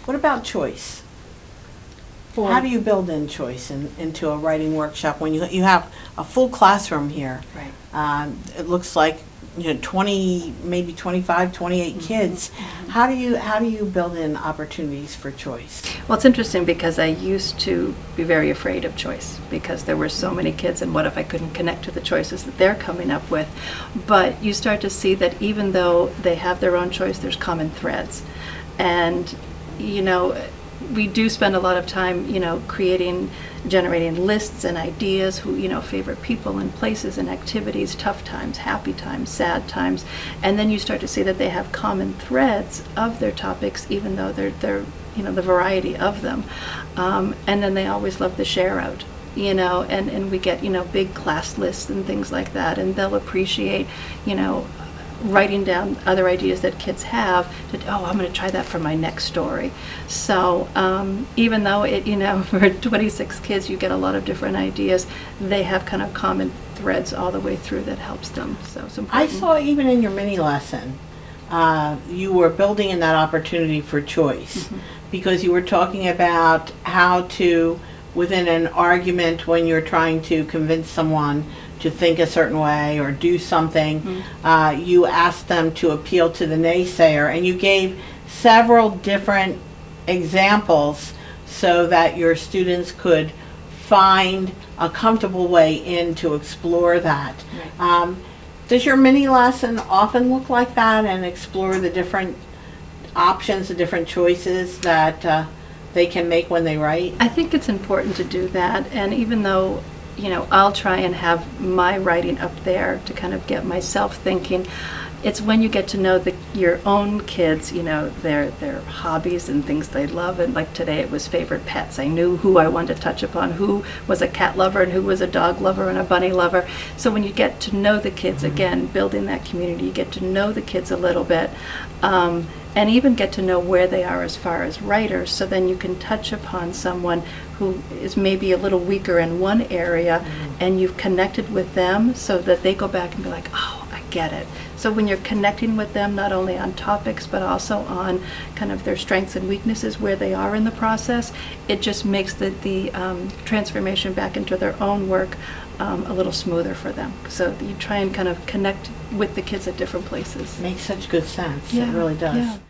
What about choice? For How do you build in choice into a writing workshop when you have a full classroom here? Right. It looks like 20, maybe 25, 28 kids. How do you build in opportunities for choice? Well, it's interesting because I used to be very afraid of choice because there were so many kids, and what if I couldn't connect to the choices that they're coming up with? But you start to see that even though they have their own choice, there's common threads. And, we do spend a lot of time, generating lists and ideas, favorite people and places and activities, tough times, happy times, sad times. And then you start to see that they have common threads of their topics, even though they're the variety of them. And then they always love the share out. And we get, big class lists and things like that. And they'll appreciate, writing down other ideas that kids have I'm going to try that for my next story. So even though for 26 kids you get a lot of different ideas, they have kind of common threads all the way through that helps them. So it's I important. saw even in your mini lesson, you were building in that opportunity for choice because you were talking about how to, within an argument when you're trying to convince someone to think a certain way or do something, you asked them to appeal to the naysayer, and you gave several different examples so that your students could find a comfortable way in to explore that. Right. Does your mini lesson often look like that and explore the different options, the different choices that they can make when they write? I think it's important to do that, and even though I'll try and have my writing up there to kind of get myself thinking, it's when you get to know your own kids, their hobbies and things they love. And like today it was favorite pets. I knew who I wanted to touch upon, who was a cat lover and who was a dog lover and a bunny lover. So when you get to know the kids, again, building that community, you get to know the kids a little bit. And even get to know where they are as far as writers, so then you can touch upon someone who is maybe a little weaker in one area, and you've connected with them so that they go back and be like, oh, I get it. So when you're connecting with them, not only on topics, but also on kind of their strengths and weaknesses, where they are in the process, it just makes the transformation back into their own work a little smoother for them. So you try and kind of connect with the kids at different places. Makes such good sense. Yeah, It really does. yeah.